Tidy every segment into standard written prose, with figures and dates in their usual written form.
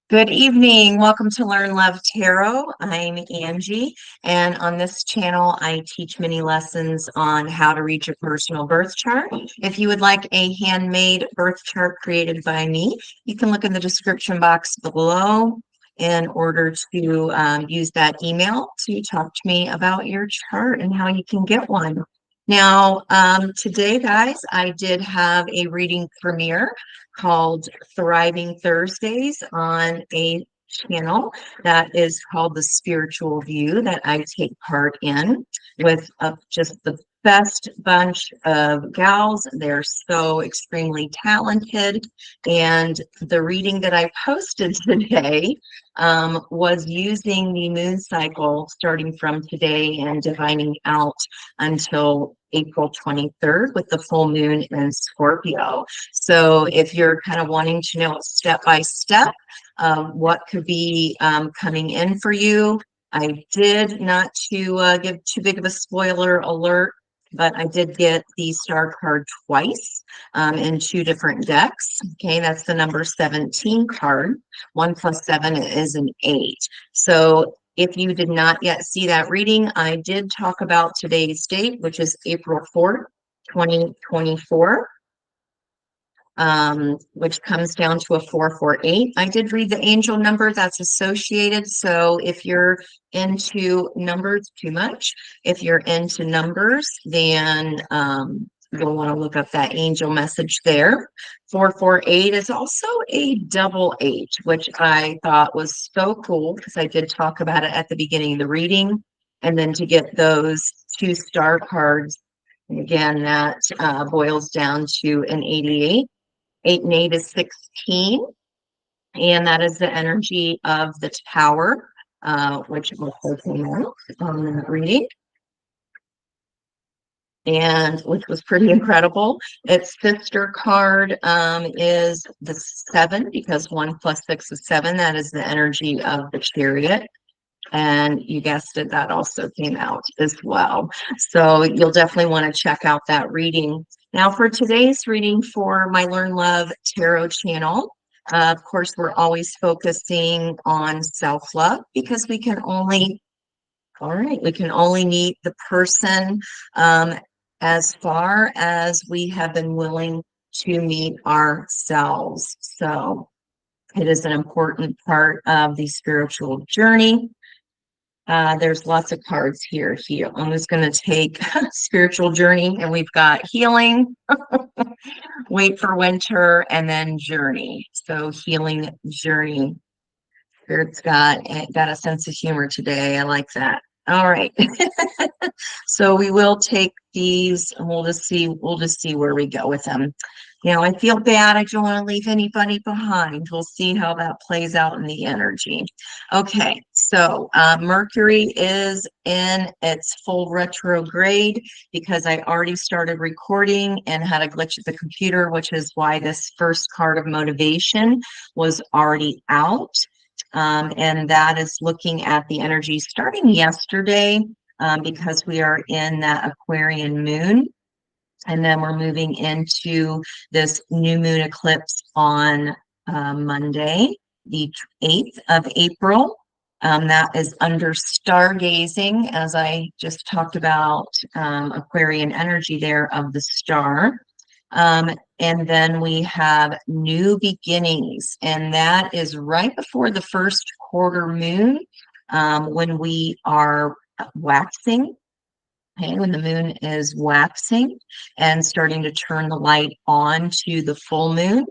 Good evening. Welcome to Learn Love Tarot. I'm Angie, and on this channel, I teach many lessons on how to read your personal birth chart. If you would like a handmade birth chart created by me, you can look in the description box below in order to use that email to talk to me about your chart and how you can get one. Now, today, guys, I did have a reading premiere called Thriving Thursdays on a channel that is called The Spiritual View that I take part in with just the best bunch of gals. They're so extremely talented. And the reading that I posted today was using the moon cycle starting from today and divining out until April 23rd with the full moon in Scorpio. So if you're kind of wanting to know step by step what could be coming in for you, I did not to give too big of a spoiler alert, but I did get the star card twice in two different decks. Okay, that's the number 17 card. 1 plus 7 is an 8. So if you did not yet see that reading, I did talk about today's date, which is April 4th, 2024. Which comes down to a 448. I did read the angel number that's associated. So if you're into numbers too much, if you're into numbers, then you'll want to look up that angel message there. 448 is also a double eight, which I thought was so cool because I did talk about it at the beginning of the reading. And then to get those two star cards, again, that boils down to an 88. 8 and 8 is 16, and that is the energy of the tower, which also came out on the reading, and which was pretty incredible. Its sister card is the 7, because 1 plus 6 is 7. That is the energy of the chariot. And you guessed it, that also came out as well. So you'll definitely want to check out that reading. Now for today's reading for my Learn Love Tarot channel, of course, we're always focusing on self-love because we can only meet the person as far as we have been willing to meet ourselves. So it is an important part of the spiritual journey. There's lots of cards here. I'm just going to take spiritual journey, and we've got healing, wait for winter, and then journey. So healing, journey. Spirit's got a sense of humor today. I like that. All right. So we will take these, and we'll just see where we go with them. Now, I feel bad. I don't want to leave anybody behind. We'll see how that plays out in the energy. Okay, so Mercury is in its full retrograde because I already started recording and had a glitch at the computer, which is why this first card of motivation was already out. And that is looking at the energy starting yesterday because we are in that Aquarian moon. And then we're moving into this new moon eclipse on Monday, the 8th of April. That is under stargazing, as I just talked about Aquarian energy there of the star. And then we have new beginnings, and that is right before the first quarter moon when we are waxing. Okay, when the moon is waxing and starting to turn the light on to the full moon.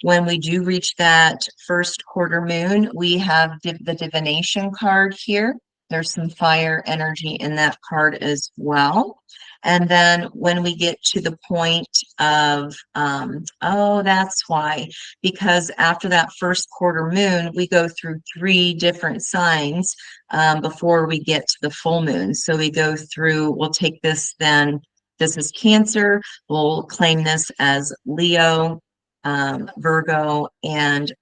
When we do reach that first quarter moon, we have the divination card here. There's some fire energy in that card as well. And then when we get to the point of, oh, that's why, because after that first quarter moon, we go through 3 different signs before we get to the full moon. So we go through, we'll take this then, this is Cancer, we'll claim this as Leo, Virgo, and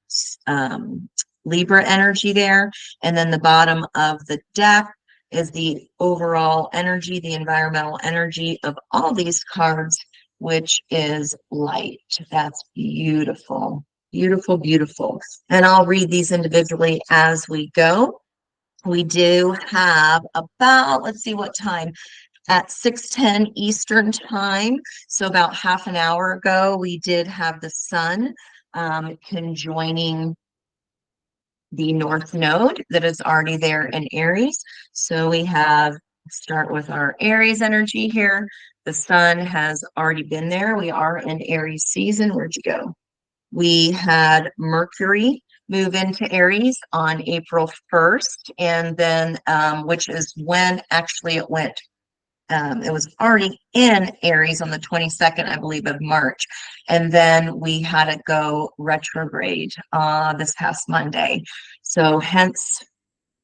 Libra energy there. And then the bottom of the deck is the overall energy, the environmental energy of all these cards, which is light. That's beautiful. Beautiful, beautiful. And I'll read these individually as we go. We do have about, let's see what time, at 6:10 Eastern time. So about half an hour ago, we did have the sun conjoining the North Node that is already there in Aries. So we have, start with our Aries energy here. The sun has already been there. We are in Aries season. Where'd you go? We had Mercury move into Aries on April 1st, and then, which is when actually it went, it was already in Aries on the 22nd, I believe, of March. And then we had it go retrograde this past Monday. So hence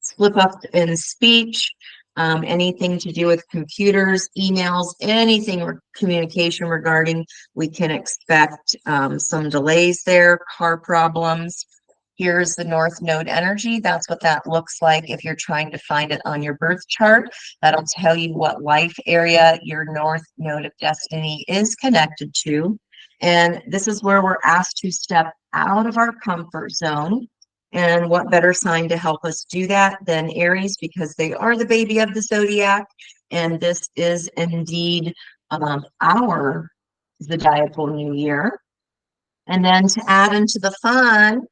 slip up in speech, anything to do with computers, emails, anything communication regarding, we can expect some delays there, car problems. Here's the North Node energy. That's what that looks like if you're trying to find it on your birth chart. That'll tell you what life area your North Node of destiny is connected to. And this is where we're asked to step out of our comfort zone. And what better sign to help us do that than Aries, because they are the baby of the zodiac. And this is indeed our zodiacal new year. And then to add into the fun,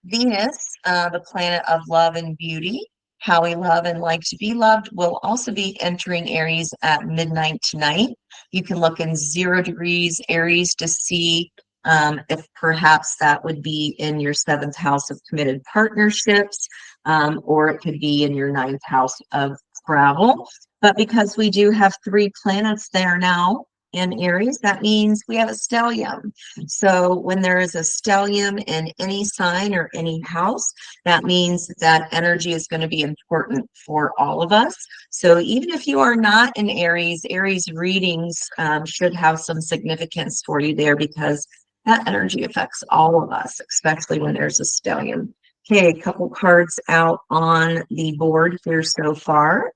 Venus, the planet of love and beauty, how we love and like to be loved, will also be entering Aries at midnight tonight. You can look in 0 degrees Aries to see if perhaps that would be in your 7th house of committed partnerships, or it could be in your 9th house of travel. But because we do have 3 planets there now in Aries, that means we have a stellium. So when there is a stellium in any sign or any house, that means that energy is going to be important for all of us. So even if you are not in Aries, Aries readings should have some significance for you there, because that energy affects all of us, especially when there's a stellium. Okay, a couple cards out on the board here so far.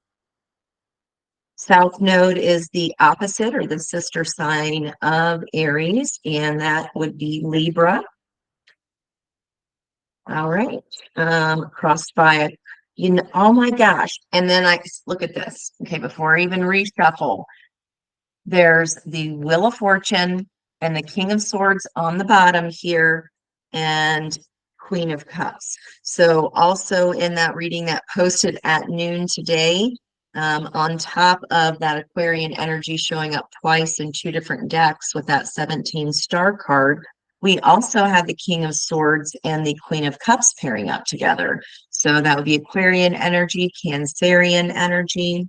South Node is the opposite or the sister sign of Aries, and that would be Libra. All right, crossed by, oh my gosh. And then I look at this. Okay, before I even reshuffle, there's the Wheel of Fortune and the King of Swords on the bottom here, and Queen of Cups. So also in that reading that posted at noon today, on top of that Aquarian energy showing up twice in 2 different decks with that 17 star card, we also have the King of Swords and the Queen of Cups pairing up together. So that would be Aquarian energy, Cancerian energy,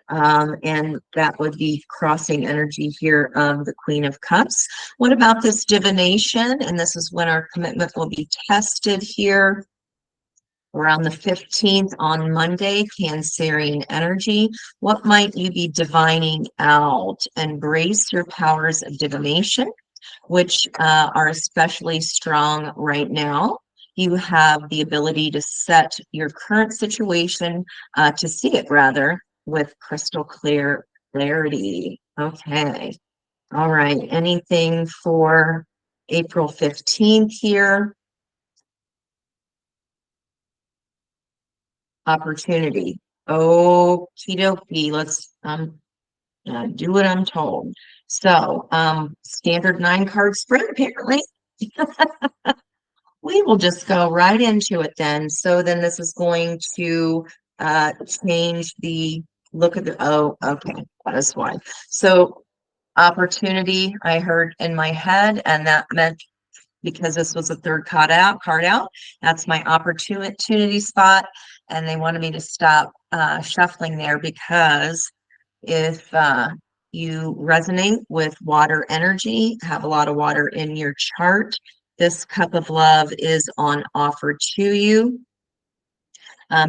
and that would be crossing energy here of the Queen of Cups. What about this divination? And this is when our commitment will be tested here around the 15th on Monday, Cancerian energy. What might you be divining out? Embrace your powers of divination, which are especially strong right now. You have the ability to set your current situation, to see it rather, with crystal clear clarity. Okay. All right. Anything for April 15th here? Opportunity. Okie dokie. Let's do what I'm told. So, standard 9 card spread, apparently. We will just go right into it then. So then this is going to change the look of the, oh, okay, that is why. So opportunity, I heard in my head, and that meant, because this was the 3rd card out, that's my opportunity spot. And they wanted me to stop shuffling there, because if you resonate with water energy, have a lot of water in your chart, this cup of love is on offer to you.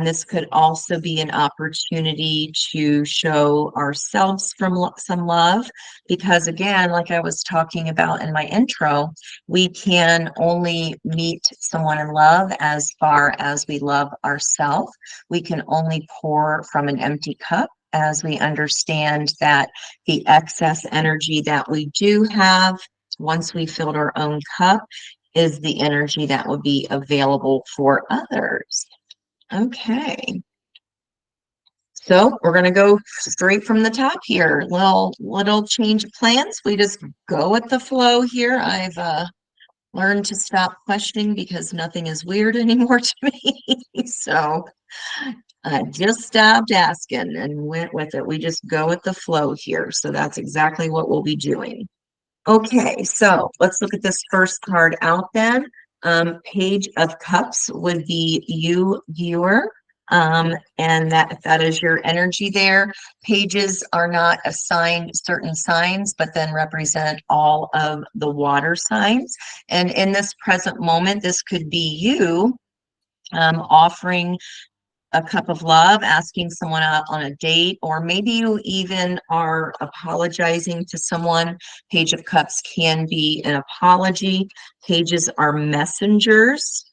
This could also be an opportunity to show ourselves some love, because again, like I was talking about in my intro, we can only meet someone in love as far as we love ourselves. We can only pour from an empty cup, as we understand that the excess energy that we do have, once we filled our own cup, is the energy that would be available for others. Okay. So we're going to go straight from the top here. Little change of plans. We just go with the flow here. I've learned to stop questioning because nothing is weird anymore to me. So I just stopped asking and went with it. We just go with the flow here. So that's exactly what we'll be doing. Okay, so let's look at this first card out then. Page of Cups would be you, viewer. And that is your energy there. Pages are not assigned certain signs, but then represent all of the water signs. And in this present moment, this could be you offering a cup of love, asking someone out on a date, or maybe you even are apologizing to someone. Page of Cups can be an apology. Pages are messengers.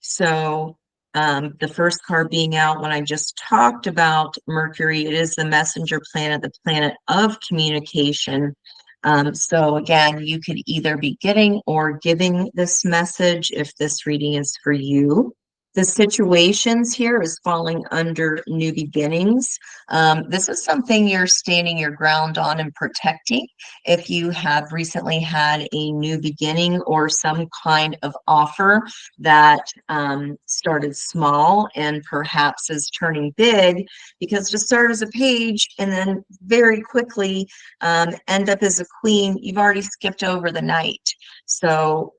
So the first card being out when I just talked about Mercury, it is the messenger planet, the planet of communication. So again, you could either be getting or giving this message if this reading is for you. The situations here is falling under new beginnings. This is something you're standing your ground on and protecting. If you have recently had a new beginning or some kind of offer that started small and perhaps is turning big, because to start as a page and then very quickly end up as a queen, you've already skipped over the knight. So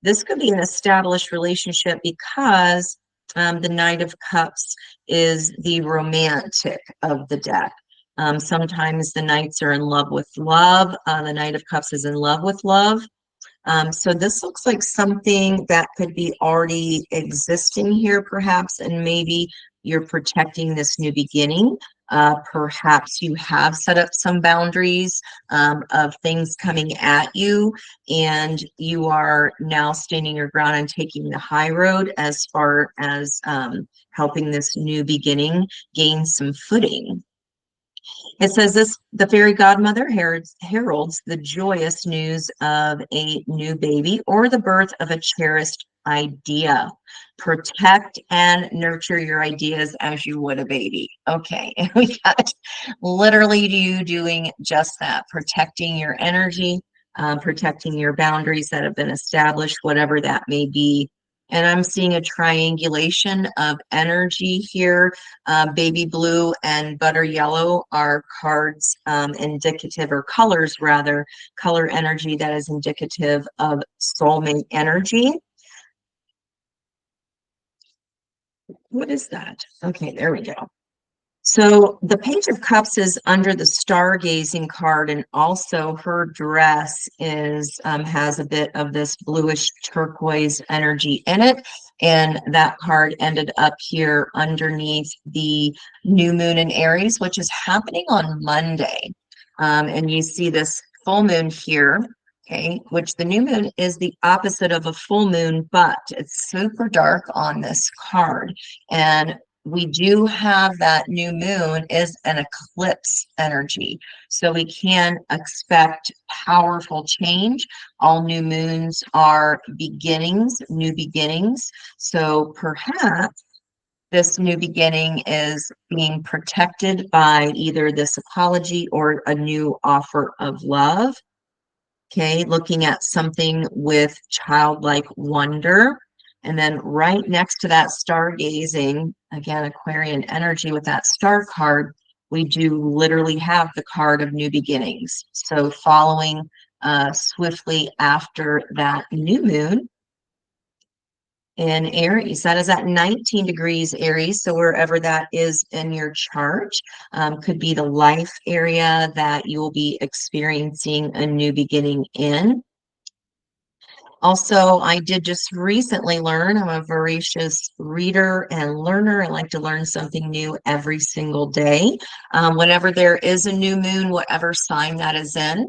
this could be an established relationship because the Knight of Cups is the romantic of the deck. Sometimes the knights are in love with love. The Knight of Cups is in love with love. So this looks like something that could be already existing here, perhaps, and maybe you're protecting this new beginning. Perhaps you have set up some boundaries of things coming at you, and you are now standing your ground and taking the high road as far as helping this new beginning gain some footing. It says this, the fairy godmother heralds the joyous news of a new baby or the birth of a cherished idea. Protect and nurture your ideas as you would a baby. Okay, and we got literally you doing just that, protecting your energy, protecting your boundaries that have been established, whatever that may be. And I'm seeing a triangulation of energy here. Baby blue and butter yellow are cards indicative, or colors rather, color energy that is indicative of soulmate energy. What is that? Okay, there we go. So the Page of Cups is under the stargazing card, and also her dress is has a bit of this bluish turquoise energy in it. And that card ended up here underneath the new moon in Aries, which is happening on Monday. And you see this full moon here, okay, which the new moon is the opposite of a full moon, but it's super dark on this card. And we do have that new moon is an eclipse energy. So we can expect powerful change. All new moons are beginnings, new beginnings. So perhaps this new beginning is being protected by either this apology or a new offer of love. Okay, looking at something with childlike wonder. And then right next to that stargazing, again, Aquarian energy with that star card, we do literally have the card of new beginnings. So following swiftly after that new moon in Aries, that is at 19 degrees Aries. So wherever that is in your chart, could be the life area that you will be experiencing a new beginning in. Also, I did just recently learn, I'm a voracious reader and learner. I like to learn something new every single day. Whenever there is a new moon, whatever sign that is in,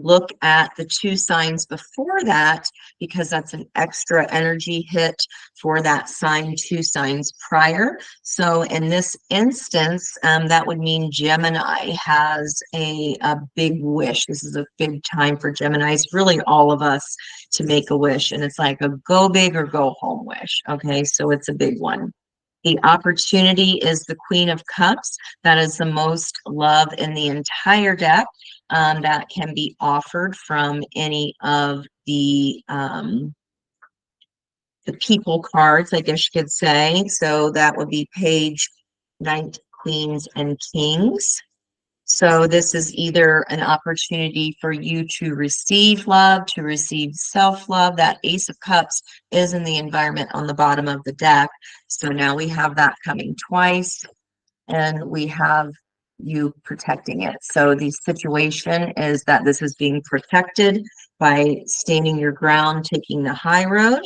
look at the 2 signs before that, because that's an extra energy hit for that sign 2 signs prior. So in this instance, that would mean Gemini has a big wish. This is a big time for Geminis, really all of us, to make a wish. And it's like a go big or go home wish. Okay, so it's a big one. The opportunity is the Queen of Cups. That is the most love in the entire deck, that can be offered from any of the people cards, I guess you could say. So that would be Page, Knight, Queens, and Kings. So this is either an opportunity for you to receive love, to receive self-love. That Ace of Cups is in the environment on the bottom of the deck. So now we have that coming twice, and we have you protecting it. So the situation is that this is being protected by standing your ground, taking the high road.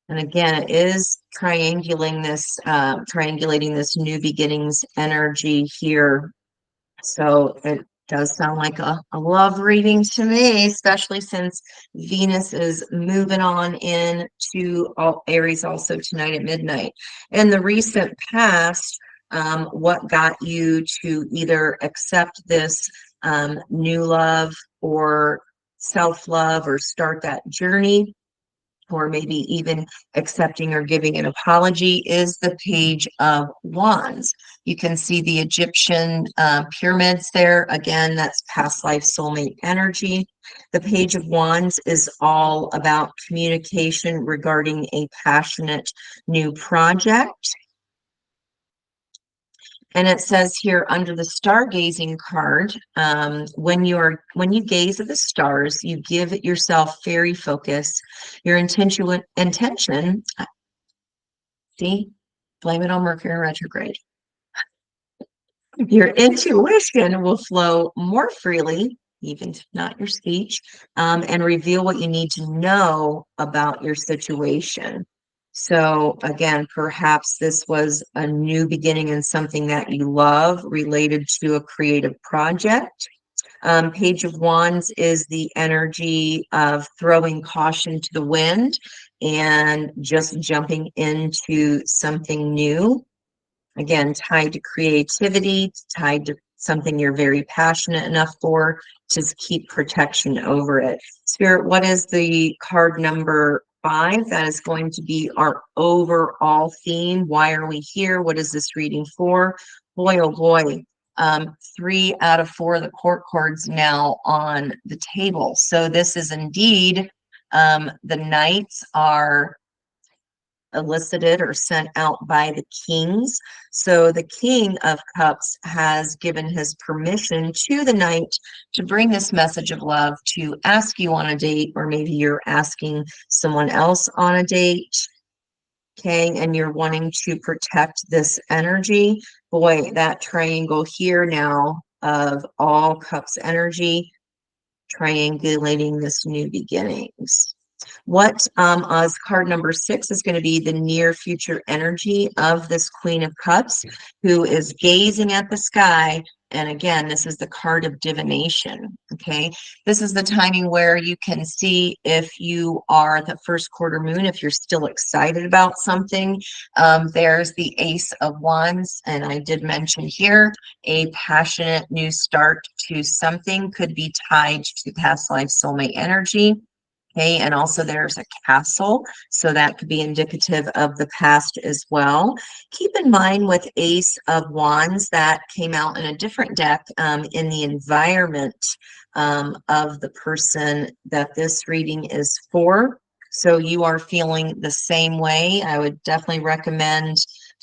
And again, it is triangulating this new beginnings energy here. So it does sound like a love reading to me, especially since Venus is moving on in to Aries also tonight at midnight. In the recent past, what got you to either accept this new love or self-love or start that journey, or maybe even accepting or giving an apology, is the Page of Wands. You can see the Egyptian pyramids there. Again, that's past life soulmate energy. The Page of Wands is all about communication regarding a passionate new project. And it says here under the stargazing card, when you gaze at the stars, you give yourself fairy focus. Your intention, see, blame it on Mercury retrograde. Your intuition will flow more freely, even if not your speech, and reveal what you need to know about your situation. So again, perhaps this was a new beginning in something that you love related to a creative project. Page of Wands is the energy of throwing caution to the wind and just jumping into something new. Again, tied to creativity, tied to something you're very passionate enough for, to keep protection over it. Spirit, what is the card number 5? That is going to be our overall theme. Why are we here? What is this reading for? Boy, oh boy. 3 out of 4 of the court cards now on the table. So this is indeed, the knights are elicited or sent out by the kings. So the King of Cups has given his permission to the knight to bring this message of love, to ask you on a date, or maybe you're asking someone else on a date. Okay, and you're wanting to protect this energy. Boy, that triangle here now of all cups energy, triangulating this new beginnings. What Oz card number 6 is going to be the near future energy of this Queen of Cups, who is gazing at the sky. And again, this is the card of divination. Okay, this is the timing where you can see if you are the first quarter moon, if you're still excited about something. There's the Ace of Wands, and I did mention here a passionate new start to something could be tied to past life soulmate energy. Okay, and also there's a castle, so that could be indicative of the past as well. Keep in mind with Ace of Wands, that came out in a different deck in the environment of the person that this reading is for. So you are feeling the same way. I would definitely recommend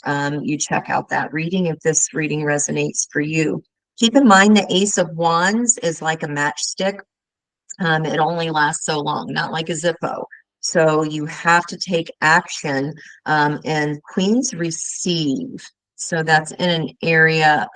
you check out that reading if this reading resonates for you. Keep in mind the Ace of Wands is like a matchstick. It only lasts so long, not like a Zippo. So you have to take action, and Queens receive. So that's in an area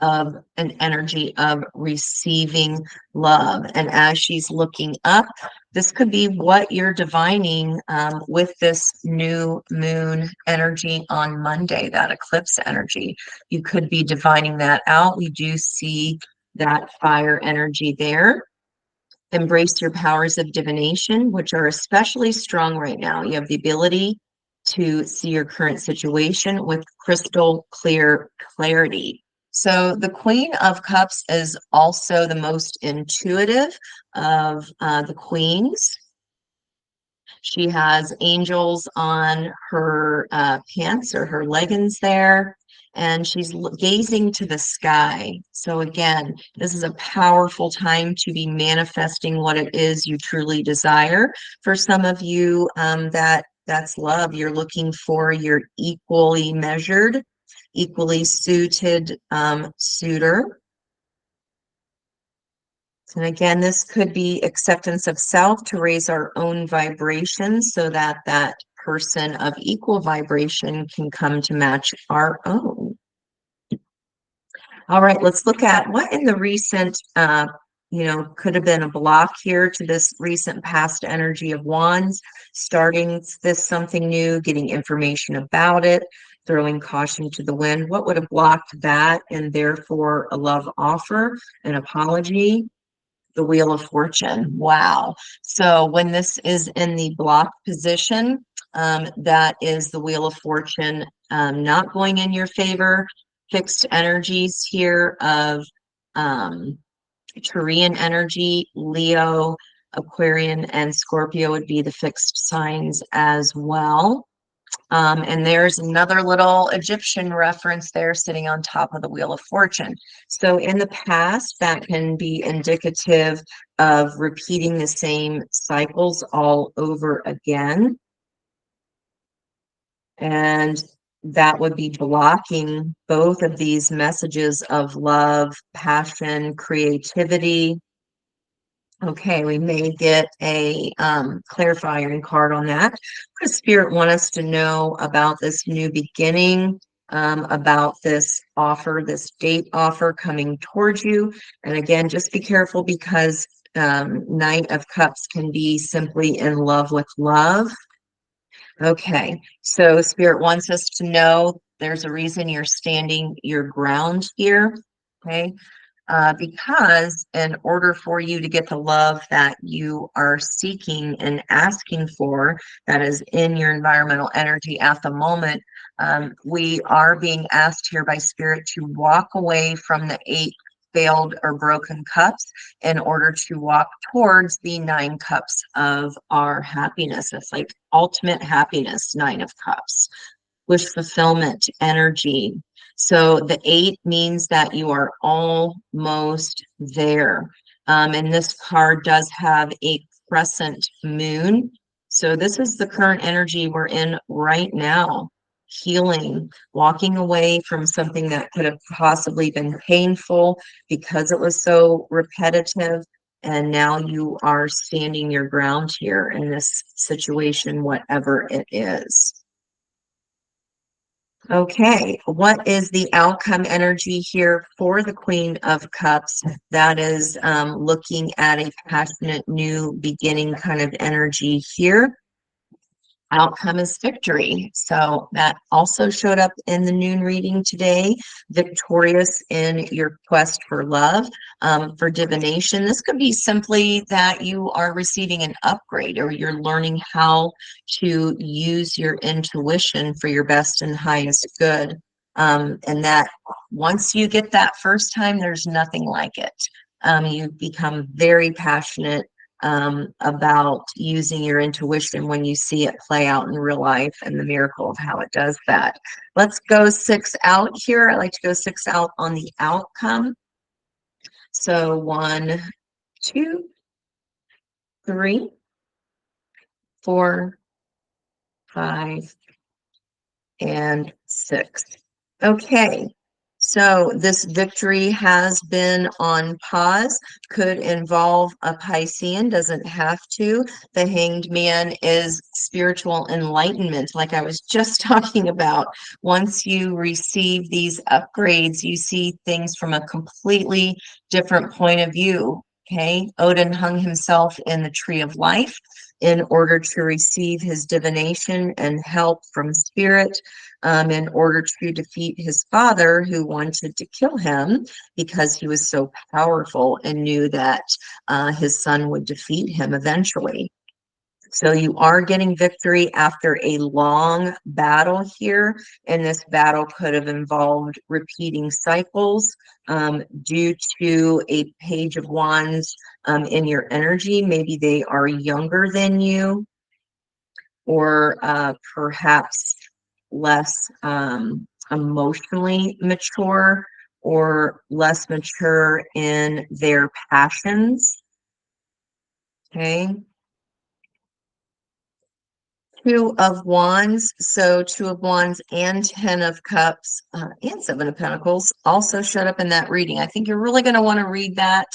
of an energy of receiving love. And as she's looking up, this could be what you're divining with this new moon energy on Monday, that eclipse energy. You could be divining that out. We do see that fire energy there. Embrace your powers of divination, which are especially strong right now. You have the ability to see your current situation with crystal clear clarity. So the Queen of Cups is also the most intuitive of the queens. She has angels on her pants or her leggings there, and she's gazing to the sky. So again, this is a powerful time to be manifesting what it is you truly desire. For some of you, that's love. You're looking for your equally measured, equally suited suitor. And again, this could be acceptance of self to raise our own vibration so that that person of equal vibration can come to match our own. All right, let's look at what in the recent, could have been a block here to this recent past energy of wands, starting this something new, getting information about it, throwing caution to the wind. What would have blocked that and therefore a love offer, an apology? The Wheel of Fortune. Wow. So when this is in the block position, that is the Wheel of Fortune not going in your favor. Fixed energies here of Taurean energy, Leo, Aquarian, and Scorpio would be the fixed signs as well. And there's another little Egyptian reference there sitting on top of the Wheel of Fortune. So in the past, that can be indicative of repeating the same cycles all over again. And that would be blocking both of these messages of love, passion, creativity. Okay, we may get a clarifying card on that. What does Spirit want us to know about this new beginning, about this offer, this date offer coming towards you? And again, just be careful because Knight of Cups can be simply in love with love. Okay, so Spirit wants us to know there's a reason you're standing your ground here. Okay, because in order for you to get the love that you are seeking and asking for, that is in your environmental energy at the moment, we are being asked here by Spirit to walk away from the 8 failed or broken cups in order to walk towards the 9 cups of our happiness. It's like ultimate happiness, 9 of cups, wish fulfillment energy. So the 8 means that you are almost there. And this card does have a crescent moon. So this is the current energy we're in right now. Healing, walking away from something that could have possibly been painful because it was so repetitive. And now you are standing your ground here in this situation, whatever it is. Okay, what is the outcome energy here for the Queen of Cups? That is looking at a passionate new beginning kind of energy here. Outcome is victory. So that also showed up in the noon reading today. Victorious in your quest for love, for divination. This could be simply that you are receiving an upgrade or you're learning how to use your intuition for your best and highest good. And that once you get that first time, there's nothing like it. You become very passionate about using your intuition when you see it play out in real life and the miracle of how it does that. Let's go 6 out here. I like to go 6 out on the outcome. So 1, 2, 3, 4, 5, and 6. Okay. So this victory has been on pause, could involve a Piscean, doesn't have to. The Hanged Man is spiritual enlightenment, like I was just talking about. Once you receive these upgrades, you see things from a completely different point of view. Okay, Odin hung himself in the tree of life in order to receive his divination and help from spirit, in order to defeat his father, who wanted to kill him because he was so powerful and knew that his son would defeat him eventually. So you are getting victory after a long battle here, and this battle could have involved repeating cycles due to a Page of Wands in your energy. Maybe they are younger than you, or perhaps less emotionally mature, or less mature in their passions. Okay. Two of Wands. So Two of Wands and Ten of Cups and Seven of Pentacles also showed up in that reading. I think you're really going to want to read that,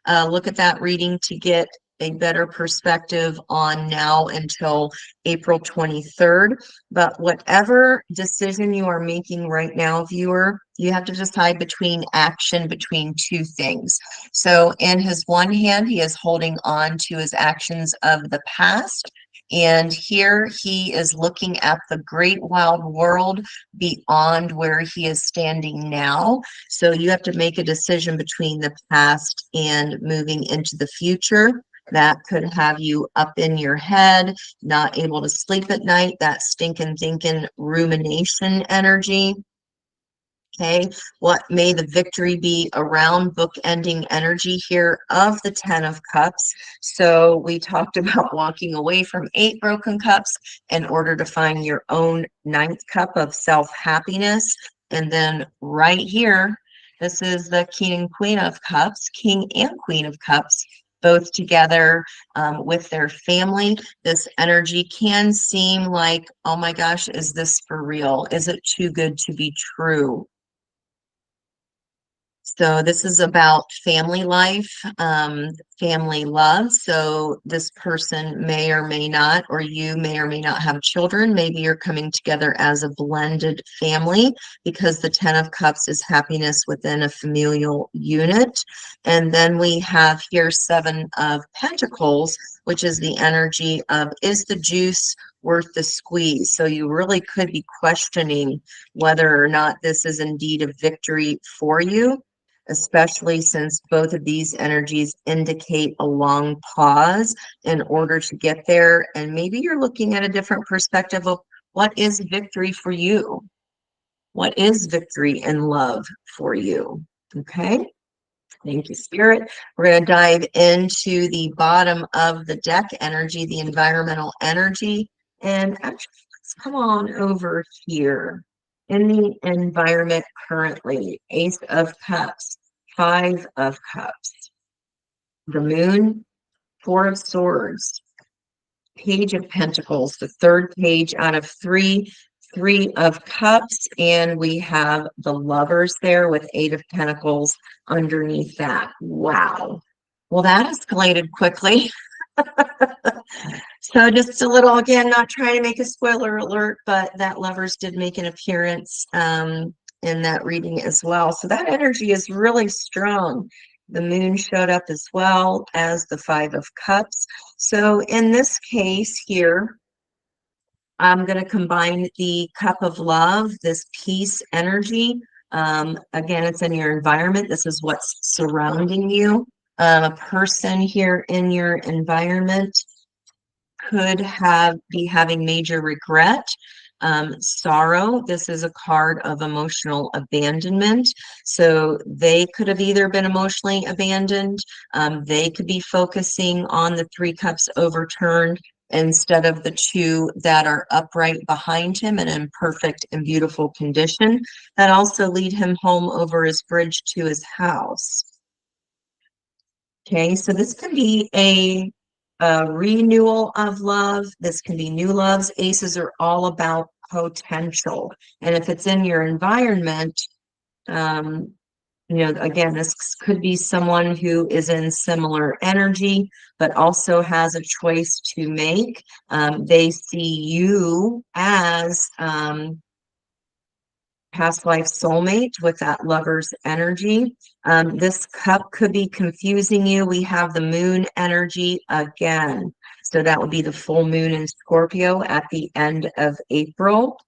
look at that reading to get a better perspective on now until April 23rd. But whatever decision you are making right now, viewer, you have to decide between action between two things. So in his one hand, he is holding on to his actions of the past. And here he is looking at the great wild world beyond where he is standing now. So you have to make a decision between the past and moving into the future. That could have you up in your head, not able to sleep at night, that stinking thinking rumination energy. Okay, what may the victory be around bookending energy here of the Ten of Cups? So we talked about walking away from 8 broken cups in order to find your own 9th cup of self-happiness. And then right here, this is the King and Queen of Cups, King and Queen of Cups, both together with their family. This energy can seem like, oh my gosh, is this for real? Is it too good to be true? So this is about family life, family love. So this person may or may not, or you may or may not have children. Maybe you're coming together as a blended family, because the Ten of Cups is happiness within a familial unit. And then we have here Seven of Pentacles, which is the energy of, is the juice worth the squeeze? So you really could be questioning whether or not this is indeed a victory for you, especially since both of these energies indicate a long pause in order to get there. And maybe you're looking at a different perspective of what is victory for you? What is victory and love for you? Okay. Thank you, Spirit. We're going to dive into the bottom of the deck energy, the environmental energy. And actually, let's come on over here. In the environment currently, Ace of Cups, Five of Cups, the Moon, Four of Swords, Page of Pentacles, the third page out of three, Three of Cups, and we have the Lovers there with Eight of Pentacles underneath that. Wow. Well, that escalated quickly. So just a little, again, not trying to make a spoiler alert, but that Lovers did make an appearance in that reading as well. So that energy is really strong. The Moon showed up as well as the Five of Cups. So in this case here, I'm going to combine the Cup of Love, this peace energy. Again, it's in your environment. This is what's surrounding you. A person here in your environment could be having major regret, sorrow. This is a card of emotional abandonment. So they could have either been emotionally abandoned, they could be focusing on the Three Cups overturned instead of the two that are upright behind him and in perfect and beautiful condition, that also lead him home over his bridge to his house. Okay, so this can be a renewal of love. This can be new loves. Aces are all about potential. And if it's in your environment, again, this could be someone who is in similar energy, but also has a choice to make. They see you as past life soulmate with that lover's energy. This cup could be confusing you. We have the moon energy again. So that would be the full moon in Scorpio at the end of April.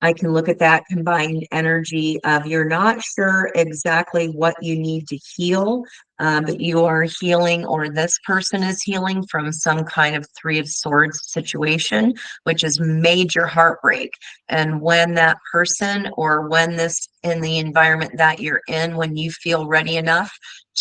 I can look at that combined energy of you're not sure exactly what you need to heal, but you are healing, or this person is healing from some kind of Three of Swords situation, which is major heartbreak. And when that person, or when this in the environment that you're in, when you feel ready enough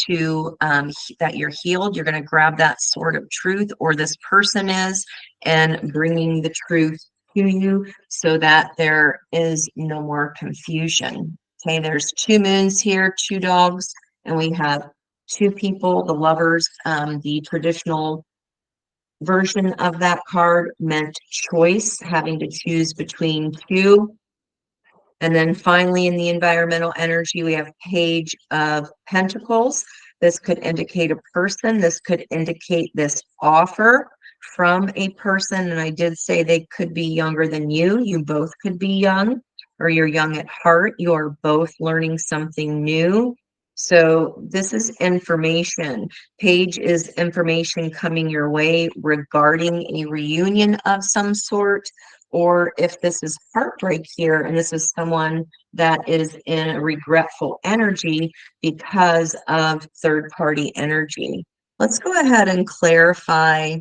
to that you're healed, you're going to grab that sword of truth, or this person is, and bringing the truth to you so that there is no more confusion. Okay, there's two moons here, two dogs, and we have two people, the lovers. The traditional version of that card meant choice, having to choose between two. And then finally, in the environmental energy, we have Page of Pentacles. This could indicate a person. This could indicate this offer from a person. And I did say they could be younger than you. You both could be young, or you're young at heart. You are both learning something new. So this is information. Page is information coming your way regarding a reunion of some sort. Or if this is heartbreak here, and this is someone that is in a regretful energy because of third party energy. Let's go ahead and clarify.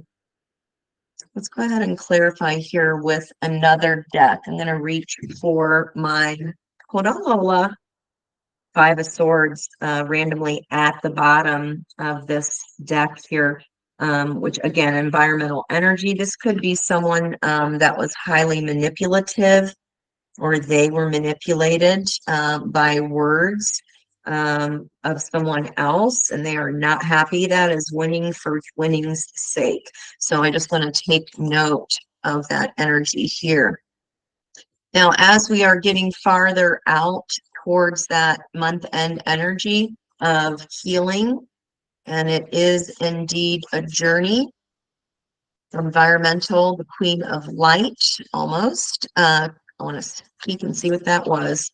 Let's go ahead and clarify here with another deck. I'm going to reach for my, hold on, Lola. Five of Swords randomly at the bottom of this deck here, which again, environmental energy. This could be someone that was highly manipulative, or they were manipulated by words of someone else, and they are not happy. That is winning for winning's sake. So I just want to take note of that energy here. Now, as we are getting farther out towards that month-end energy of healing, and it is indeed a journey. Environmental, the Queen of Light, almost. I want to peek and see what that was.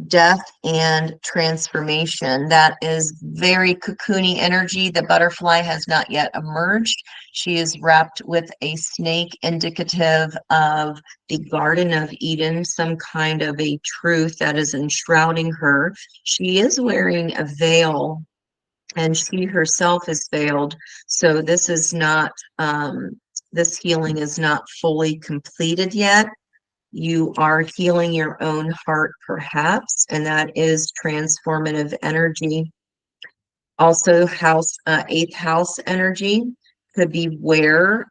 Death and transformation. That is very cocoony energy. The butterfly has not yet emerged. She is wrapped with a snake, indicative of the Garden of Eden, some kind of a truth that is enshrouding her. She is wearing a veil, and she herself is veiled. So this is not, this healing is not fully completed yet. You are healing your own heart, perhaps, and that is transformative energy. Also, eighth house energy could be where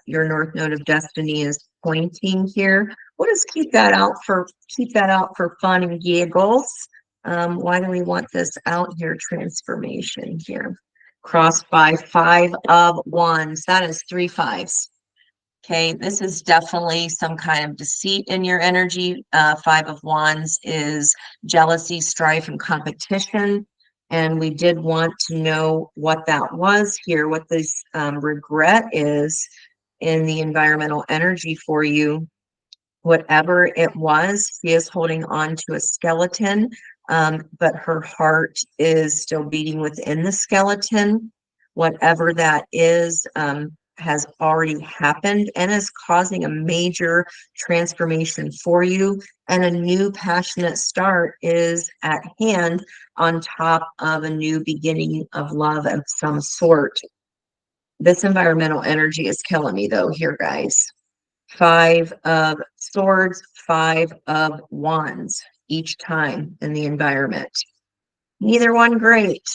your North Node of Destiny is pointing here. We'll just keep that out for fun and giggles. Why do we want this out here? Transformation here. Crossed by Five of Wands. That is 3 5s. Okay, this is definitely some kind of deceit in your energy. Five of Wands is jealousy, strife, and competition. And we did want to know what that was here, what this regret is in the environmental energy for you. Whatever it was, she is holding on to a skeleton, but her heart is still beating within the skeleton. Whatever that is, has already happened and is causing a major transformation for you, and a new passionate start is at hand on top of a new beginning of love of some sort. This environmental energy is killing me though here, guys. Five of Swords, Five of Wands each time in the environment. Neither one great.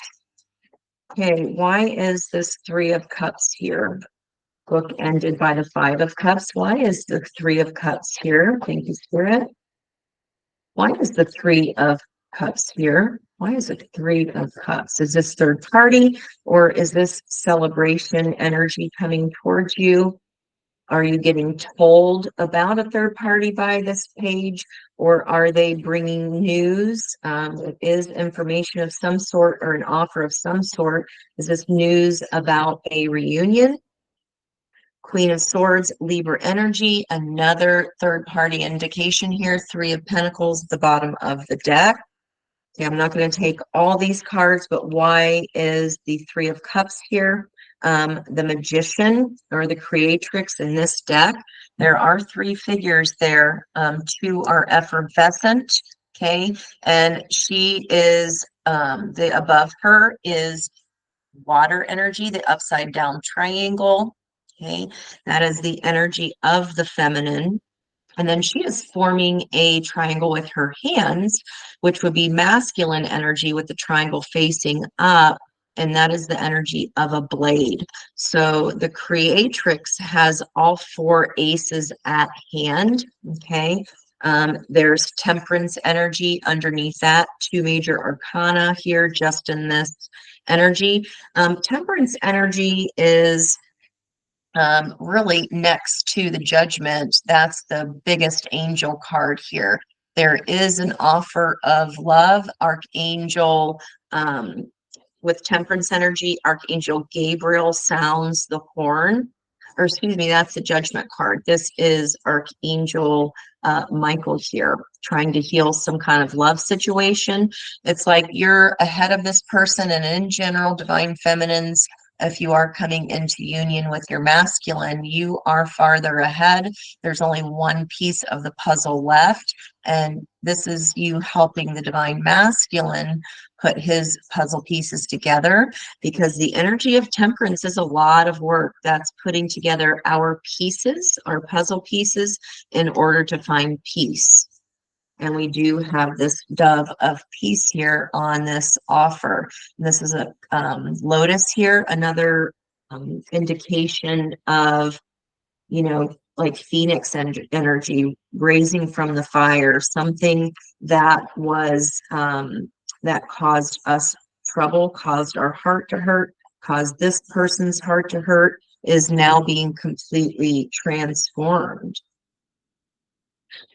Okay, why is this Three of Cups here? Book ended by the Five of Cups. Why is the Three of Cups here? Thank you, Spirit. Why is the Three of Cups here? Why is it Three of Cups? Is this third party, or is this celebration energy coming towards you? Are you getting told about a third party by this page, or are they bringing news? It is information of some sort, or an offer of some sort. Is this news about a reunion? Queen of Swords, Libra energy, another third party indication here. Three of Pentacles at the bottom of the deck. Okay, I'm not going to take all these cards, but why is the Three of Cups here? The Magician or the Creatrix in this deck. There are three figures there. Two are effervescent, okay, and she is, the above her is water energy, the upside down triangle, okay, that is the energy of the feminine. And then she is forming a triangle with her hands, which would be masculine energy with the triangle facing up. And that is the energy of a blade. So the creatrix has all four aces at hand. Okay. There's temperance energy underneath that, two major arcana here just in this energy. Temperance energy is really next to the judgment. That's the biggest angel card here. There is an offer of love. Archangel, with temperance energy, Archangel Gabriel sounds the horn. Or excuse me, that's the judgment card. This is Archangel Michael here, trying to heal some kind of love situation. It's like you're ahead of this person, and in general, divine feminines, if you are coming into union with your masculine, you are farther ahead. There's only one piece of the puzzle left, and this is you helping the divine masculine put his puzzle pieces together, because the energy of temperance is a lot of work. That's putting together our pieces, our puzzle pieces, in order to find peace. And we do have this dove of peace here on this offer. And this is a lotus here, another indication of, you know, like phoenix energy, raising from the fire, something that was, that caused us trouble, caused our heart to hurt, caused this person's heart to hurt, is now being completely transformed.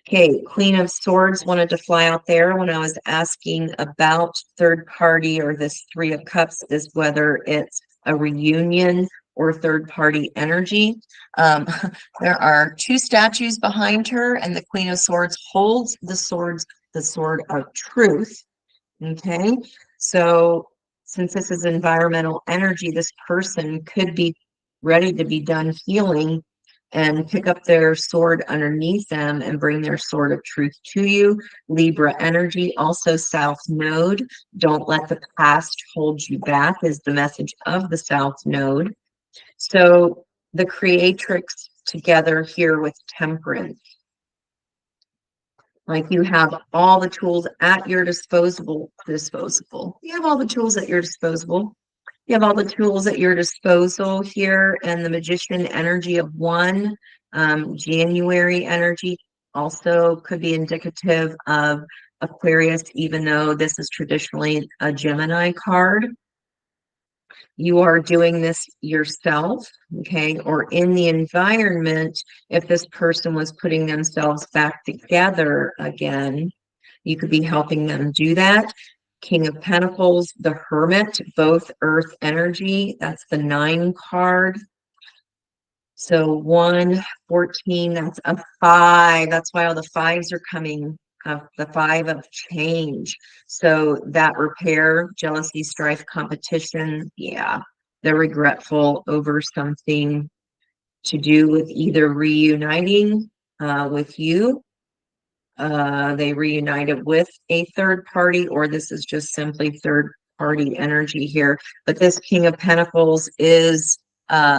Okay, Queen of Swords wanted to fly out there when I was asking about third party or this Three of Cups, is whether it's a reunion or third party energy. There are two statues behind her, and the Queen of Swords holds the sword of truth. Okay, so since this is environmental energy, this person could be ready to be done healing and pick up their sword underneath them and bring their sword of truth to you. Libra energy, also South Node. Don't let the past hold you back is the message of the South Node. So the creatrix together here with temperance. Like you have all the tools at your disposal. You have all the tools at your disposal. You have all the tools at your disposal here, and the magician energy of one, January energy also could be indicative of Aquarius, even though this is traditionally a Gemini card. You are doing this yourself, okay, or in the environment. If this person was putting themselves back together again, you could be helping them do that. King of Pentacles, the Hermit, both earth energy. That's the 9 card. So 1, 14, that's a 5. That's why all the 5s are coming. The 5 of change. So that repair, jealousy, strife, competition. Yeah, they're regretful over something to do with either reuniting with you. They reunited with a third party, or this is just simply third party energy here. But this King of Pentacles is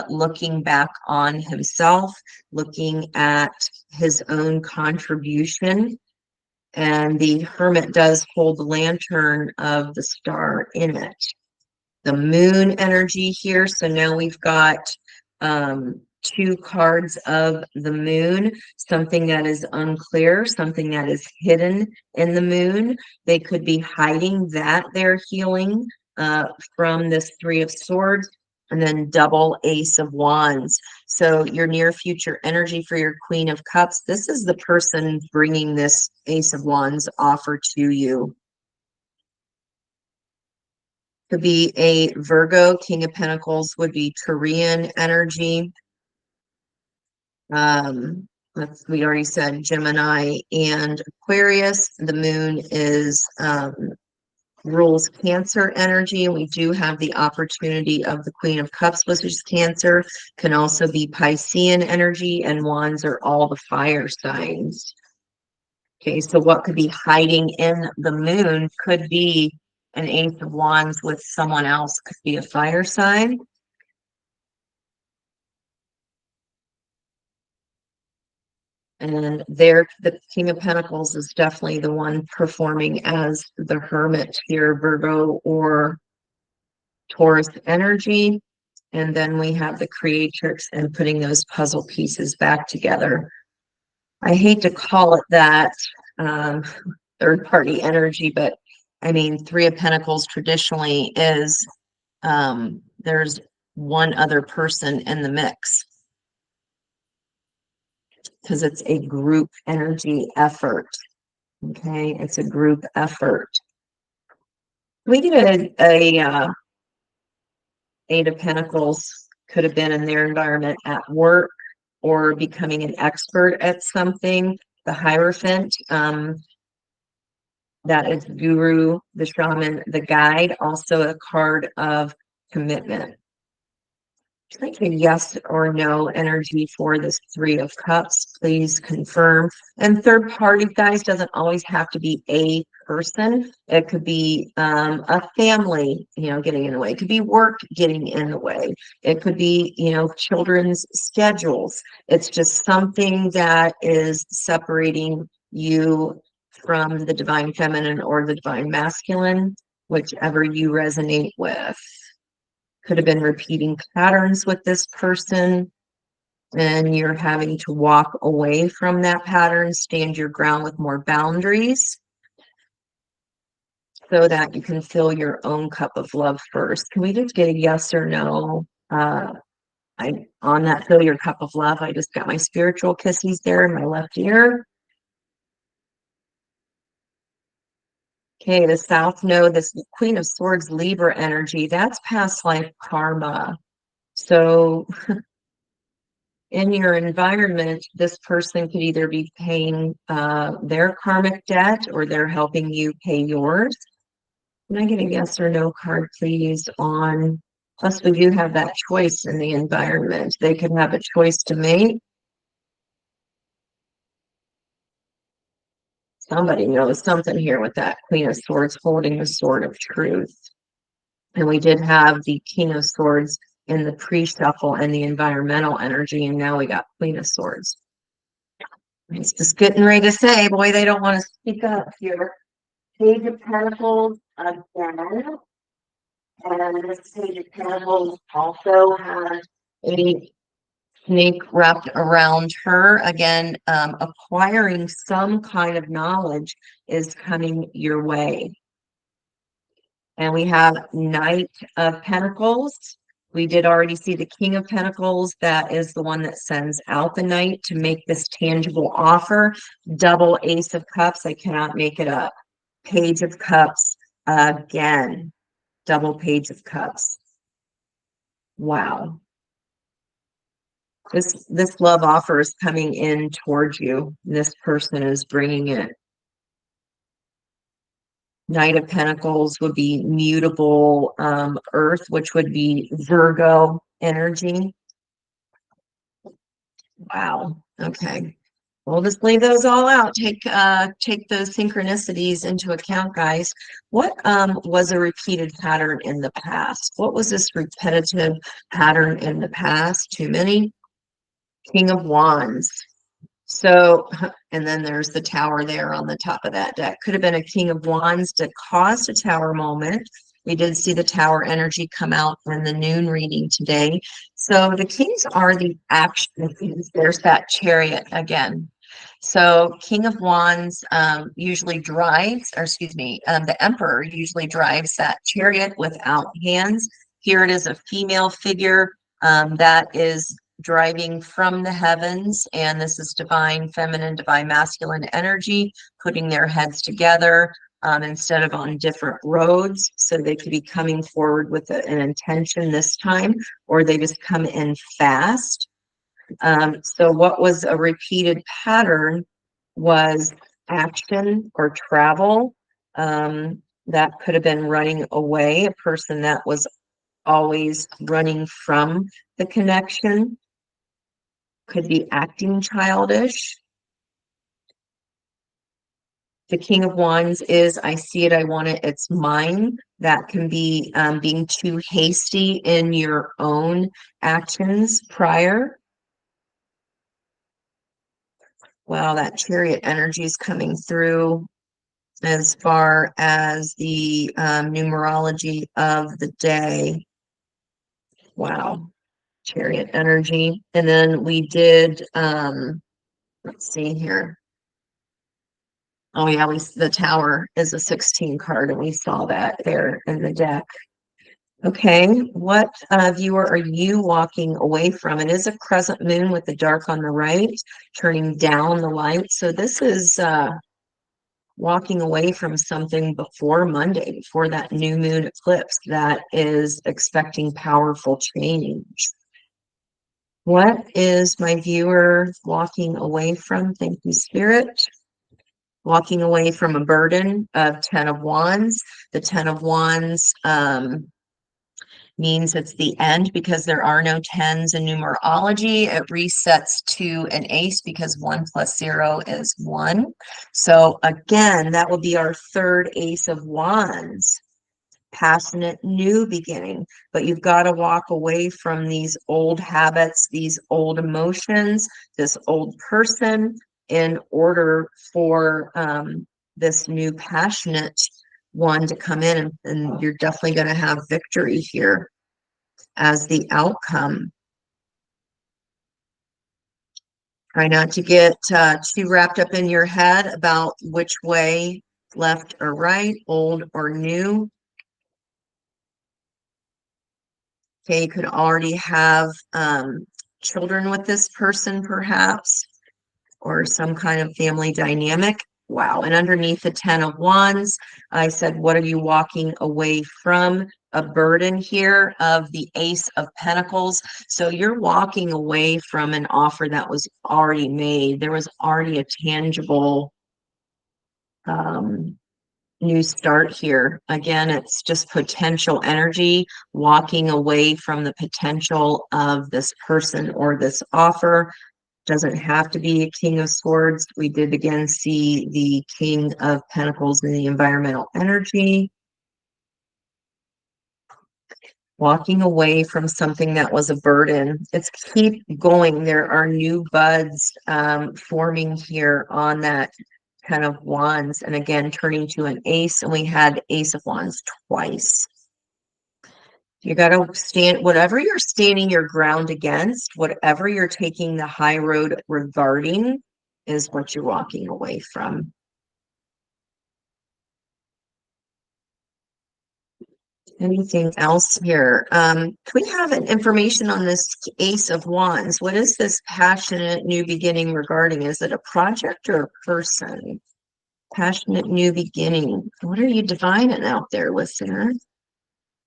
looking back on himself, looking at his own contribution. And the Hermit does hold the lantern of the star in it. The moon energy here. So now we've got 2 cards of the moon, something that is unclear, something that is hidden in the moon. They could be hiding that they're healing from this 3 of Swords, and then double Ace of Wands. So your near future energy for your Queen of Cups, this is the person bringing this Ace of Wands offer to you. Could be a Virgo. King of Pentacles would be Taurean energy. We already said Gemini and Aquarius. The moon is rules Cancer energy, and we do have the opportunity of the Queen of Cups, which is Cancer, can also be Piscean energy, and Wands are all the fire signs. Okay, so what could be hiding in the moon could be an Ace of Wands with someone else, could be a fire sign. And there, the King of Pentacles is definitely the one performing as the Hermit here, Virgo or Taurus energy. And then we have the creatrix and putting those puzzle pieces back together. I hate to call it that, um, third party energy, but I mean, Three of Pentacles traditionally is there's one other person in the mix because it's a group energy effort. Okay, it's a group effort. We get a Eight of Pentacles could have been in their environment at work or becoming an expert at something. The Hierophant, that is guru, the shaman, the guide, also a card of commitment. Like a yes or no energy for this Three of Cups, please confirm. And third party, guys, doesn't always have to be a person. It could be a family, getting in the way. It could be work getting in the way. It could be, children's schedules. It's just something that is separating you from the divine feminine or the divine masculine, whichever you resonate with. Could have been repeating patterns with this person, and you're having to walk away from that pattern, stand your ground with more boundaries so that you can fill your own cup of love first. Can we just get a yes or no? On that fill your cup of love, I just got my spiritual kissies there in my left ear. Okay, the South Node, this Queen of Swords, Libra energy, that's past life karma. So in your environment, this person could either be paying their karmic debt or they're helping you pay yours. Can I get a yes or no card, please, on, plus we do have that choice in the environment. They could have a choice to make. Somebody knows something here with that Queen of Swords holding the sword of truth. And we did have the King of Swords in the pre-shuffle and the environmental energy, and now we got Queen of Swords. It's just getting ready to say, boy, they don't want to speak up here. Page of Pentacles again. And this Page of Pentacles also has a snake wrapped around her. Again, acquiring some kind of knowledge is coming your way. And we have Knight of Pentacles. We did already see the King of Pentacles. That is the one that sends out the Knight to make this tangible offer. Double Ace of Cups. I cannot make it up. Page of Cups again. Double Page of Cups. Wow. This love offer is coming in towards you. This person is bringing it. Knight of Pentacles would be mutable earth, which would be Virgo energy. Wow. Okay. We'll just leave those all out. Take those synchronicities into account, guys. What was a repeated pattern in the past? What was this repetitive pattern in the past? Too many? King of Wands. So, and then there's the tower there on the top of that deck. Could have been a King of Wands that caused a tower moment. We did see the tower energy come out in the noon reading today. So the kings are the action. There's that Chariot again. So King of Wands usually drives, or excuse me, the Emperor usually drives that chariot without hands. Here it is a female figure that is driving from the heavens, and this is divine feminine, divine masculine energy, putting their heads together instead of on different roads. So they could be coming forward with an intention this time, or they just come in fast. So what was a repeated pattern was action or travel. That could have been running away, a person that was always running from the connection, could be acting childish. The King of Wands is, I see it, I want it, it's mine. That can be being too hasty in your own actions prior. Wow, that Chariot energy is coming through as far as the numerology of the day. Wow, Chariot energy. And then we did, let's see here. Oh yeah, the Tower is a 16 card, and we saw that there in the deck. Okay, what viewer are you walking away from? It is a crescent moon with the dark on the right, turning down the light. So this is walking away from something before Monday, before that new moon eclipse that is expecting powerful change. What is my viewer walking away from? Thank you, Spirit. Walking away from a burden of 10 of Wands. The 10 of Wands means it's the end because there are no tens in numerology. It resets to an ace because 1 plus 0 is 1. So again, that would be our third ace of wands. Passionate new beginning, but you've got to walk away from these old habits, these old emotions, this old person in order for this new passionate one to come in, and you're definitely going to have victory here as the outcome. Try not to get too wrapped up in your head about which way, left or right, old or new. Okay, you could already have children with this person, perhaps, or some kind of family dynamic. Wow. And underneath the 10 of Wands, I said, what are you walking away from? A burden here of the Ace of Pentacles. So you're walking away from an offer that was already made. There was already a tangible new start here. Again, it's just potential energy, walking away from the potential of this person or this offer. Doesn't have to be a King of Swords. We did again see the King of Pentacles in the environmental energy. Walking away from something that was a burden. It's keep going. There are new buds forming here on that 10 of Wands, and again turning to an ace, and we had Ace of Wands twice. You got to stand, whatever you're standing your ground against, whatever you're taking the high road regarding, is what you're walking away from. Anything else here? Can we have an information on this Ace of Wands? What is this passionate new beginning regarding? Is it a project or a person? Passionate new beginning. What are you divining out there, listener?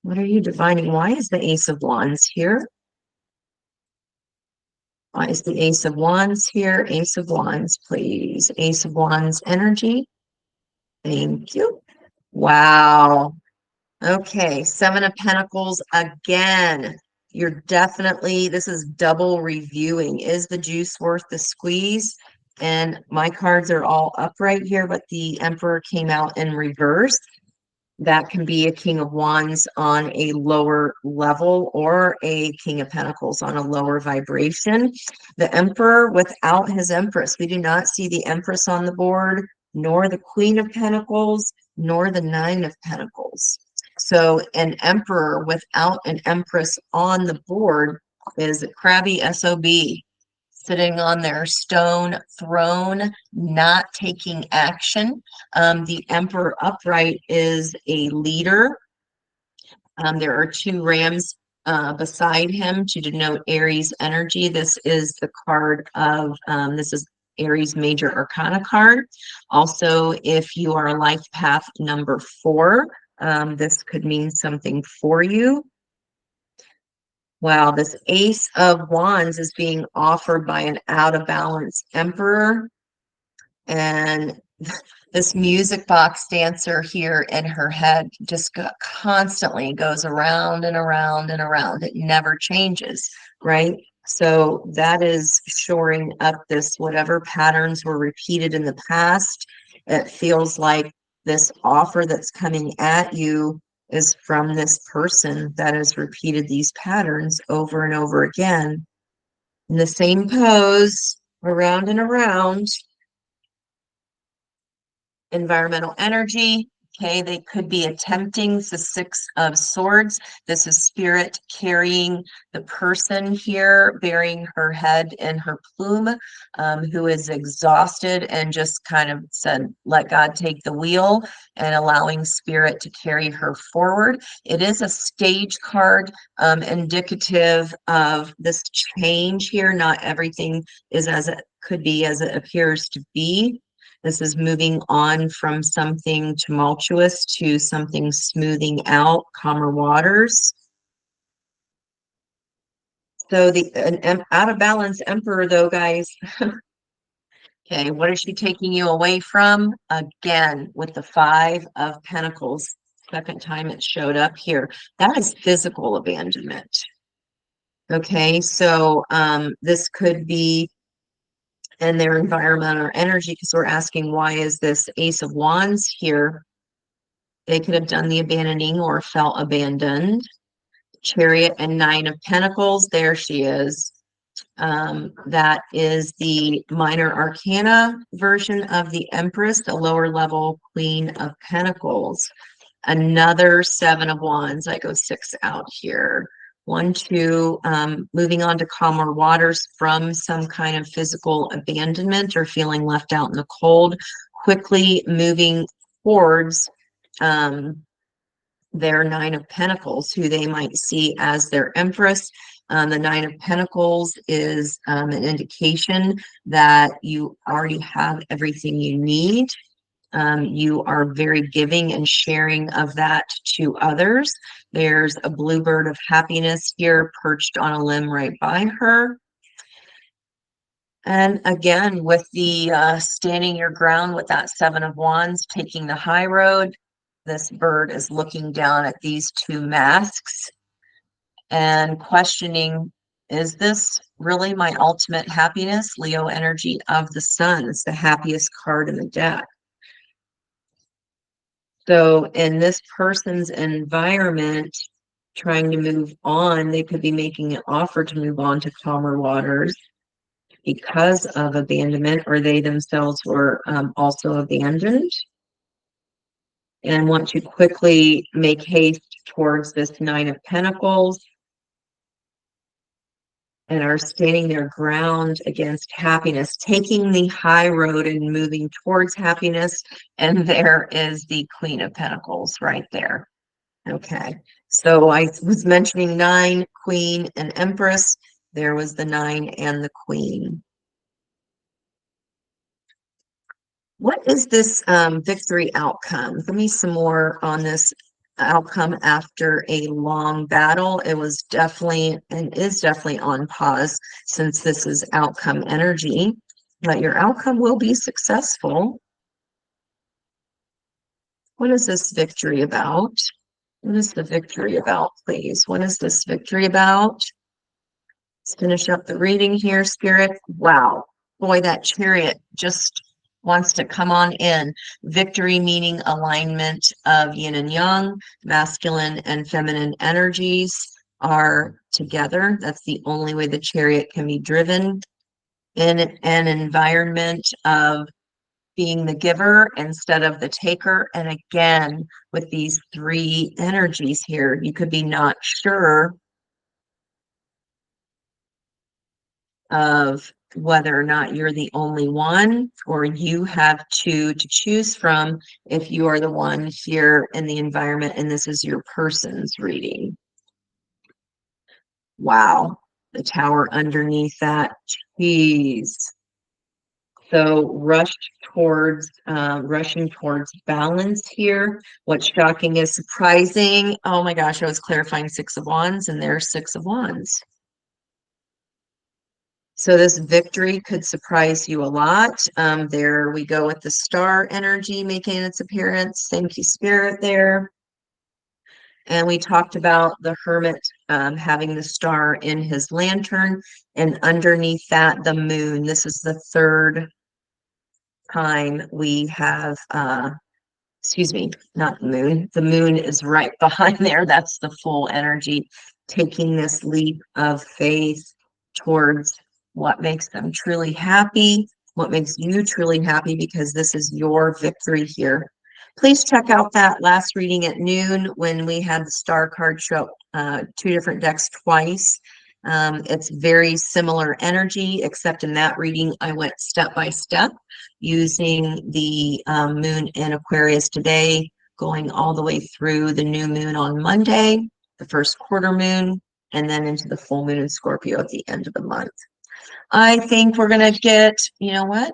What are you divining? Why is the Ace of Wands here? Why is the Ace of Wands here? Ace of Wands, please. Ace of Wands energy. Thank you. Wow. Okay, 7 of Pentacles again. You're definitely, this is double reviewing. Is the juice worth the squeeze? And my cards are all upright here, but the Emperor came out in reverse. That can be a King of Wands on a lower level or a King of Pentacles on a lower vibration. The Emperor without his Empress. We do not see the Empress on the board, nor the Queen of Pentacles, nor the Nine of Pentacles. So an Emperor without an Empress on the board is a crabby SOB, sitting on their stone throne, not taking action. The Emperor upright is a leader. There are 2 rams beside him to denote Aries energy. This is the card of, this is Aries Major Arcana card. Also, if you are life path number 4, this could mean something for you. Wow, this Ace of Wands is being offered by an out of balance emperor. And this music box dancer here in her head just constantly goes around and around and around. It never changes, right? So that is shoring up this whatever patterns were repeated in the past. It feels like this offer that's coming at you is from this person that has repeated these patterns over and over again in the same pose, around and around. Environmental energy. Okay, they could be attempting the Six of Swords. This is spirit carrying the person here, burying her head in her plume, who is exhausted and just kind of said, let God take the wheel, and allowing spirit to carry her forward. It is a stage card, indicative of this change here. Not everything is as it could be as it appears to be. This is moving on from something tumultuous to something smoothing out, calmer waters. So an out of balance emperor, though, guys. Okay, what is she taking you away from? Again, with the Five of Pentacles. Second time it showed up here. That is physical abandonment. Okay, so this could be in their environment or energy, because we're asking, why is this Ace of Wands here? They could have done the abandoning or felt abandoned. Chariot and Nine of Pentacles. There she is. That is the minor arcana version of the Empress, the lower level Queen of Pentacles. Another Seven of Wands. I go six out here. One, two, moving on to calmer waters from some kind of physical abandonment or feeling left out in the cold, quickly moving towards their Nine of Pentacles, who they might see as their Empress. The Nine of Pentacles is an indication that you already have everything you need. You are very giving and sharing of that to others. There's a bluebird of happiness here perched on a limb right by her. And again, with the standing your ground with that Seven of Wands, taking the high road, this bird is looking down at these two masks and questioning, is this really my ultimate happiness? Leo energy of the sun is the happiest card in the deck. So in this person's environment, trying to move on, they could be making an offer to move on to calmer waters because of abandonment, or they themselves were also abandoned and want to quickly make haste towards this Nine of Pentacles and are standing their ground against happiness, taking the high road and moving towards happiness. And there is the Queen of Pentacles right there. Okay, so I was mentioning nine, Queen, and Empress. There was the nine and the Queen. What is this victory outcome? Give me some more on this outcome after a long battle. It was definitely and is definitely on pause since this is outcome energy, but your outcome will be successful. What is this victory about? What is the victory about, please? What is this victory about? Let's finish up the reading here, Spirit. Wow. Boy, that chariot just wants to come on in. Victory meaning alignment of yin and yang, masculine and feminine energies are together. That's the only way the chariot can be driven in an environment of being the giver instead of the taker. And again, with these three energies here, you could be not sure of whether or not you're the only one, or you have two to choose from if you are the one here in the environment and this is your person's reading. Wow, the tower underneath that. Jeez. So rushing towards balance here. What's shocking is surprising. Oh my gosh, I was clarifying Six of Wands, and there's Six of Wands. So this victory could surprise you a lot. There we go with the star energy making its appearance. Thank you, Spirit, there. And we talked about the hermit having the star in his lantern, and underneath that, the moon. This is the third time we have, excuse me, not the moon. The moon is right behind there. That's the full energy, taking this leap of faith towards what makes them truly happy, what makes you truly happy, because this is your victory here. Please check out that last reading at noon when we had the star card show two different decks twice. It's very similar energy, except in that reading, I went step by step using the moon in Aquarius today, going all the way through the new moon on Monday, the first quarter moon, and then into the full moon in Scorpio at the end of the month. I think we're going to get, you know what?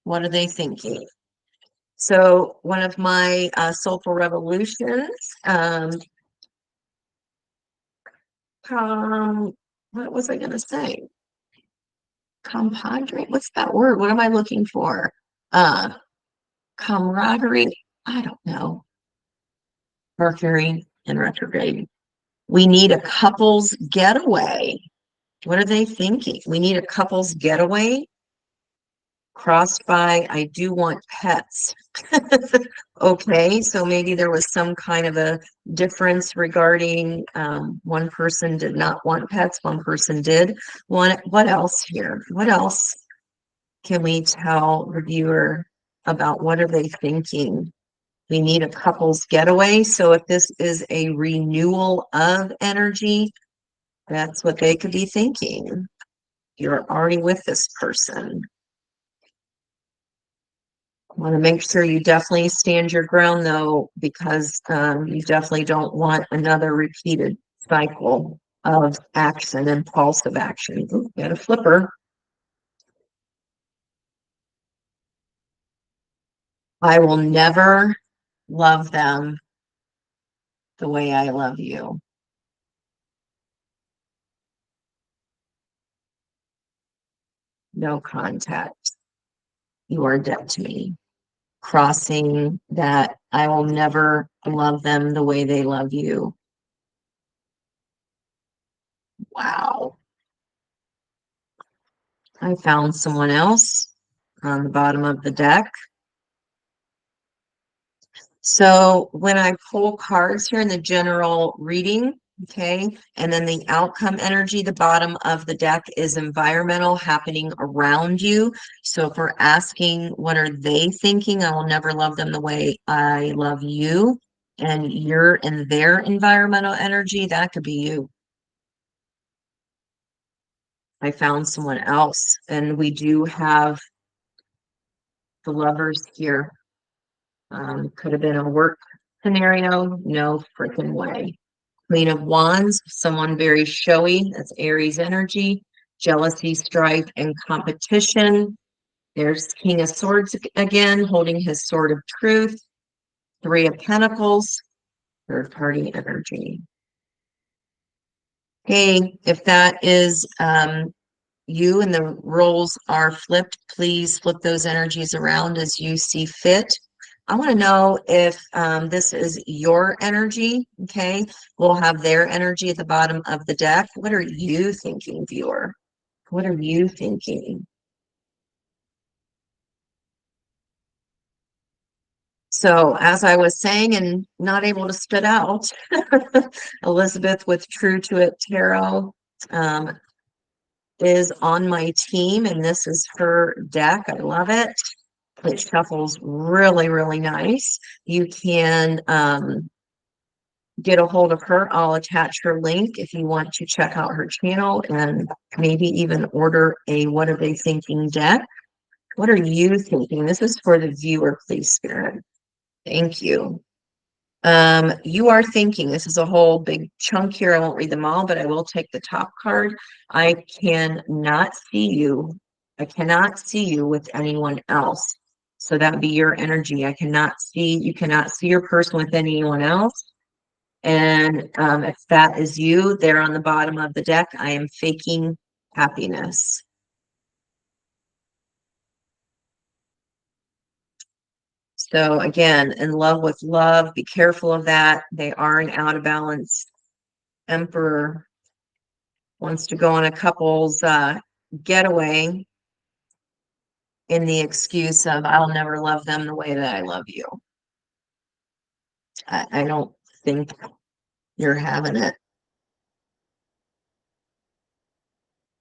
What are they thinking? So one of my Soulful Revolutions, what was I going to say? Compadre? What's that word? What am I looking for? Uh, camaraderie? I don't know. Mercury in retrograde. We need a couple's getaway. What are they thinking? We need a couple's getaway. Crossed by, I do want pets. Okay, so maybe there was some kind of a difference regarding one person did not want pets, one person did want. What else here? What else can we tell the viewer about what are they thinking? We need a couple's getaway. So if this is a renewal of energy, that's what they could be thinking. You're already with this person. Want to make sure you definitely stand your ground, though, because you definitely don't want another repeated cycle of action, impulsive action. Ooh, got a flipper. I will never love them the way I love you. No contact. You are dead to me. Crossing that, I will never love them the way they love you. Wow. I found someone else on the bottom of the deck. So when I pull cards here in the general reading, okay, and then the outcome energy, the bottom of the deck is environmental happening around you. So if we're asking what are they thinking, I will never love them the way I love you, and you're in their environmental energy, that could be you. I found someone else, and we do have the lovers here. Could have been a work scenario, no freaking way. Queen of Wands, someone very showy. That's Aries energy. Jealousy, strife, and competition. There's King of Swords again, holding his sword of truth. Three of Pentacles, third party energy. Hey, if that is you and the roles are flipped, please flip those energies around as you see fit. I want to know if this is your energy, okay? We'll have their energy at the bottom of the deck. What are you thinking, viewer? What are you thinking? So as I was saying and not able to spit out, Elizabeth with True to It Tarot is on my team, and this is her deck. I love it. It shuffles really, really nice. You can get a hold of her. I'll attach her link if you want to check out her channel and maybe even order a What Are They Thinking deck. What are you thinking? This is for the viewer, please, Spirit. Thank you. You are thinking, this is a whole big chunk here. I won't read them all, but I will take the top card. I cannot see you I cannot see you with anyone else. So that would be your energy. You cannot see your person with anyone else. And if that is you there on the bottom of the deck, I am faking happiness. So again, in love with love, be careful of that. They are an out of balance emperor, wants to go on a couple's getaway in the excuse of, I'll never love them the way that I love you. I don't think you're having it.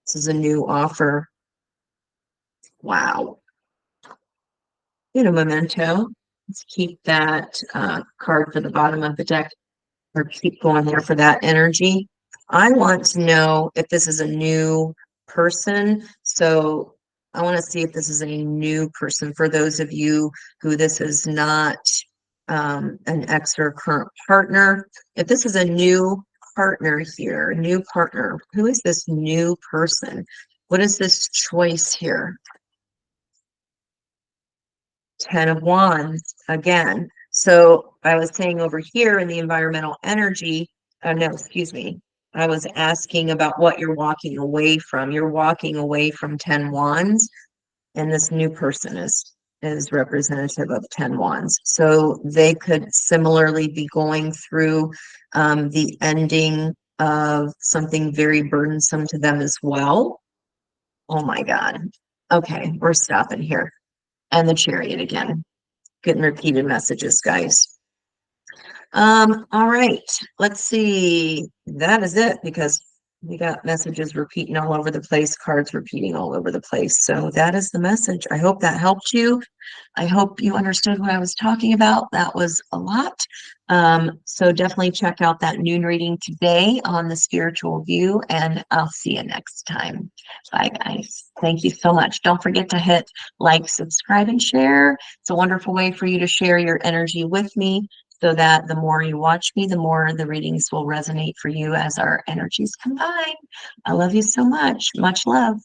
This is a new offer. Wow. Get a memento. Let's keep that card for the bottom of the deck, or keep going there for that energy. I want to know if this is a new person. So I want to see if this is a new person for those of you who this is not an ex or current partner. If this is a new partner here, new partner, who is this new person? What is this choice here? 10 of Wands again. So I was saying over here in the environmental energy, no, excuse me. I was asking about what you're walking away from. You're walking away from 10 Wands, and this new person is representative of 10 Wands. So they could similarly be going through the ending of something very burdensome to them as well. Oh my God. Okay, we're stopping here. And the Chariot again. Getting repeated messages, guys. All right, let's see. That is it, because we got messages repeating all over the place, cards repeating all over the place. So that is the message. I hope that helped you. I hope you understood what I was talking about. That was a lot. So definitely check out that noon reading today on the Spiritual View, and I'll see you next time. Bye, guys. Thank you so much. Don't forget to hit like, subscribe, and share. It's a wonderful way for you to share your energy with me, so that the more you watch me, the more the readings will resonate for you as our energies combine. I love you so much. Much love.